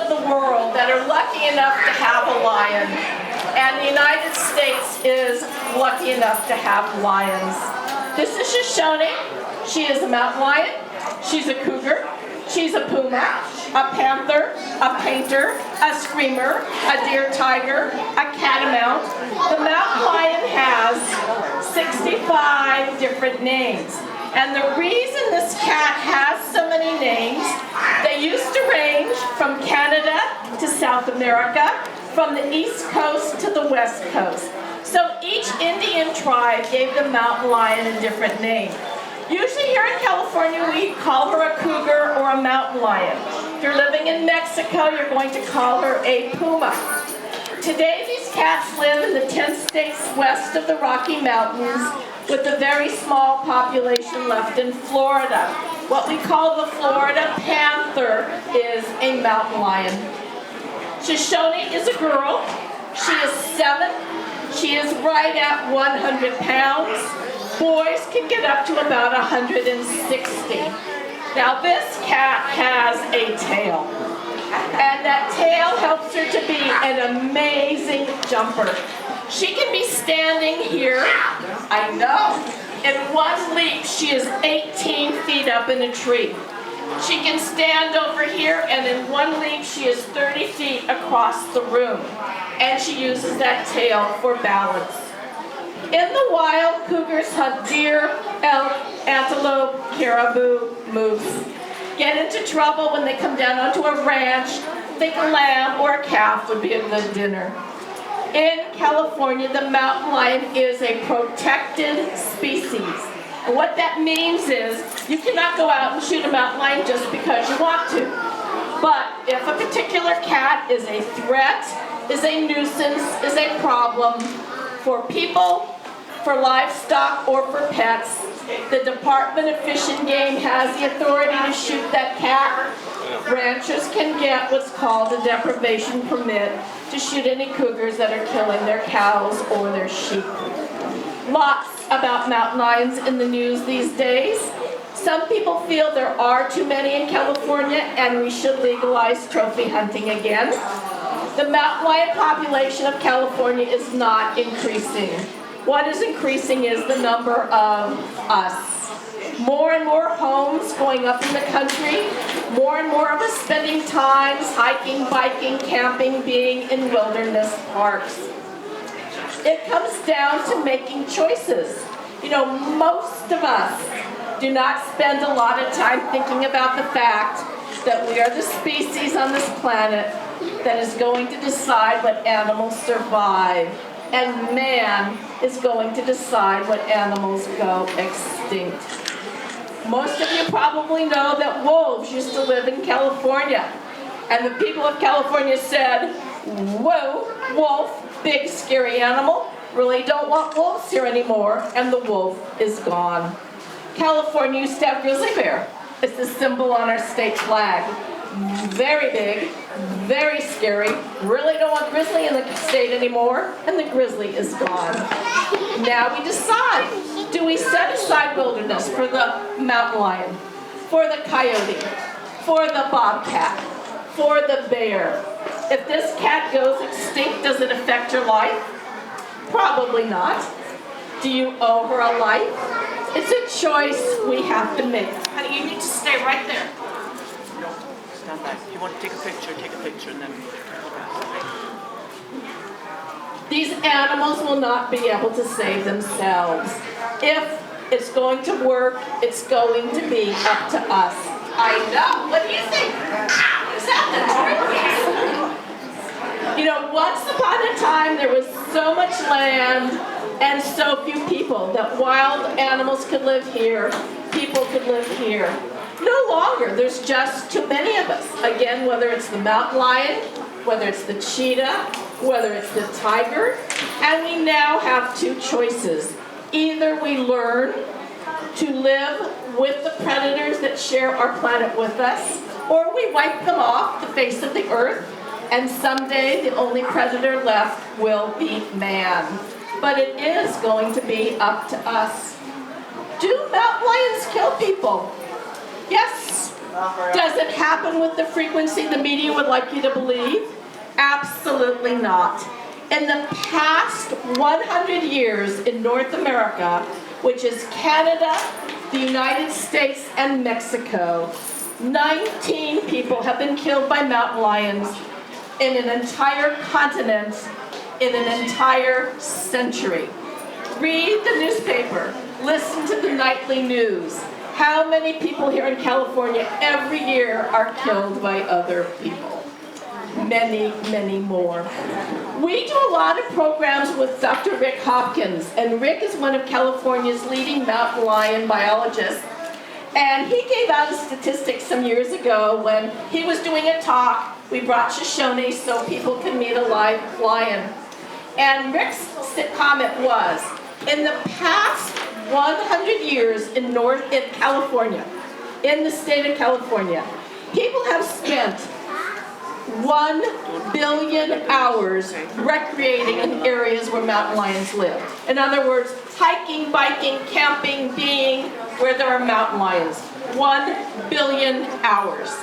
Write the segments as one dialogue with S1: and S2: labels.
S1: of the world that are lucky enough to have a lion, and the United States is lucky enough to have lions. This is Shoshone. She is a mountain lion. She's a cougar. She's a puma, a panther, a painter, a screamer, a deer tiger, a catamount. The mountain lion has 65 different names. And the reason this cat has so many names, they used to range from Canada to South America, from the East Coast to the West Coast. So each Indian tribe gave the mountain lion a different name. Usually here in California, we call her a cougar or a mountain lion. If you're living in Mexico, you're going to call her a puma. Today, these cats live in the 10 states west of the Rocky Mountains, with a very small population left in Florida. What we call the Florida panther is a mountain lion. Shoshone is a girl. She is 7. She is right at 100 pounds. Boys can get up to about 160. Now this cat has a tail. And that tail helps her to be an amazing jumper. She can be standing here, I know, in one leap she is 18 feet up in a tree. She can stand over here, and in one leap she is 30 feet across the room. And she uses that tail for balance. In the wild, cougars hunt deer, elk, antelope, caribou, moose. Get into trouble when they come down onto a ranch. Think a lamb or a calf would be a good dinner. In California, the mountain lion is a protected species. And what that means is you cannot go out and shoot a mountain lion just because you want to. But if a particular cat is a threat, is a nuisance, is a problem for people, for livestock, or for pets, the Department of Fish and Game has the authority to shoot that cat. Ranchers can get what's called a deprivation permit to shoot any cougars that are killing their cows or their sheep. Lots about mountain lions in the news these days. Some people feel there are too many in California and we should legalize trophy hunting again. The mountain lion population of California is not increasing. What is increasing is the number of us. More and more homes going up in the country, more and more of us spending times hiking, biking, camping, being in wilderness parks. It comes down to making choices. You know, most of us do not spend a lot of time thinking about the fact that we are the species on this planet that is going to decide what animals survive. And man is going to decide what animals go extinct. Most of you probably know that wolves used to live in California. And the people of California said, whoa, wolf, big scary animal. Really don't want wolves here anymore. And the wolf is gone. California used to have grizzly bear. It's the symbol on our state flag. Very big, very scary. Really don't want grizzly in the state anymore, and the grizzly is gone. Now we decide, do we set aside wilderness for the mountain lion, for the coyote, for the bobcat, for the bear? If this cat goes extinct, does it affect your life? Probably not. Do you owe her a life? It's a choice we have to make. Honey, you need to stay right there.
S2: Stand back. If you want to take a picture, and then...
S1: These animals will not be able to save themselves. If it's going to work, it's going to be up to us. I know. What do you think? Is that the You know, once upon a time, there was so much land and so few people that wild animals could live here, people could live here. No longer. There's just too many of us. Again, whether it's the mountain lion, whether it's the cheetah, whether it's the tiger, and we now have two choices. Either we learn to live with the predators that share our planet with us, or we wipe them off the face of the earth, and someday the only predator left will be man. But it is going to be up to us. Do mountain lions kill people? Yes. Does it happen with the frequency the media would like you to believe? Absolutely not. In the past 100 years in North America, which is Canada, the United States, and Mexico, 19 people have been killed by mountain lions in an entire continent, in an entire century. Read the newspaper, listen to the nightly news. How many people here in California every year are killed by other people? Many, many more. We do a lot of programs with Dr. Rick Hopkins, and Rick is one of California's leading mountain lion biologists. And he gave out a statistic some years ago when he was doing a talk. We brought Shoshone so people could meet a live lion. And Rick's comment was, in the past 100 years in California, in the state of California, people have spent 1 billion hours recreating in areas where mountain lions live. In other words, hiking, biking, camping, being where there are mountain lions. 1 billion hours.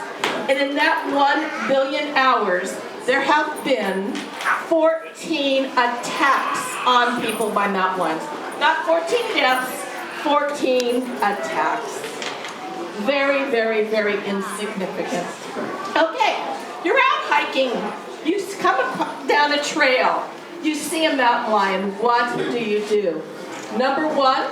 S1: And in that 1 billion hours, there have been 14 attacks on people by mountain lions. Not 14 deaths, 14 attacks. Very, very, very insignificant. Okay, you're out hiking. You come down a trail. You see a mountain lion. What do? Number one,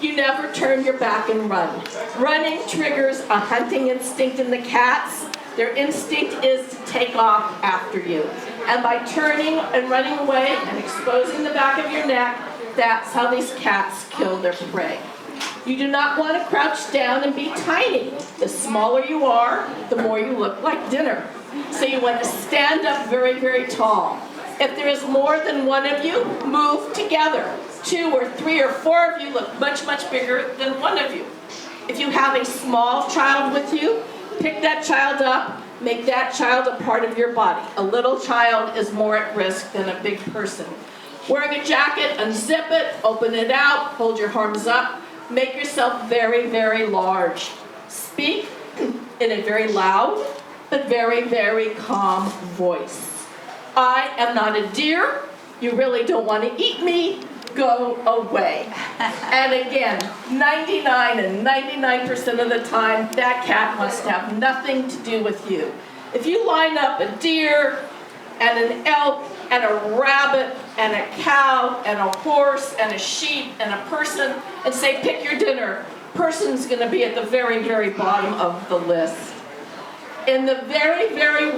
S1: you never turn your back and run. Running triggers a hunting instinct in the cats. Their instinct is to take off after you. And by turning and running away and exposing the back of your neck, that's how these cats kill their prey. You do not want to crouch down and be tiny. The smaller you are, the more you look like dinner. So you want to stand up very, very tall. If there is more than one of you, move together. 2 or 3 or 4 of you look much, much bigger than one of you. If you have a small child with you, pick that child up, make that child a part of your body. A little child is more at risk than a big person. Wearing a jacket, unzip it, open it out, hold your arms up, make yourself very, very large. Speak in a very loud, but very, very calm voice. I am not a deer. You really don't want to eat me. Go away. And again, 99% of the time, that cat wants to have nothing to do with you. If you line up a deer and an elk and a rabbit and a cow and a horse and a sheep and a person and say, pick your dinner, person's going to be at the very, very bottom of the list. In the very, very,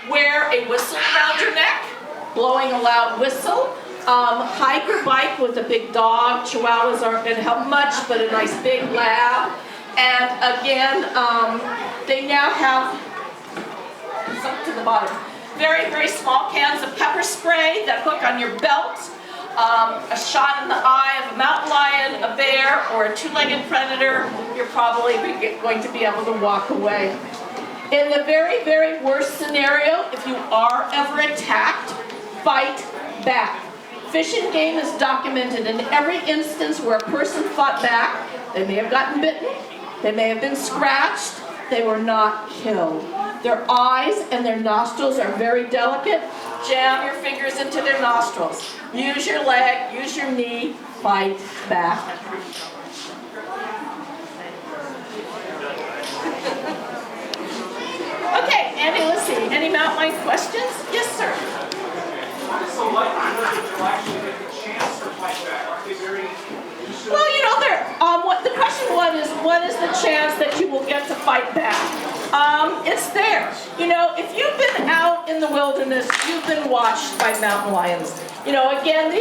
S1: wear a whistle around your neck, blowing a loud whistle. Hike or bike with a big dog. Chihuahuas aren't going to help much, but a nice big lab. And again, they now have, it's up to the bottom, very, very small cans of pepper spray that hook on your belt. A shot in the eye of a mountain lion, a bear, or a two-legged predator, you're probably going to be able to walk away. In the very, very worst scenario, if you are ever attacked, fight back. Fish and Game is documented in every instance where a person fought back. They may have gotten bitten, they may have been scratched, they were not killed. Their eyes and their nostrils are very delicate. Jam your fingers into their nostrils. Use your leg, use your knee, fight back. Okay, Andy, let's see. Any mountain lion questions? Yes, sir.
S3: What is the likelihood that you'll actually get the chance to fight back? Are they very used to it?
S1: Well, what the question was is, what is the chance that you will get to fight back? It's there. If you've been out in the wilderness, you've been watched by mountain lions. Again, these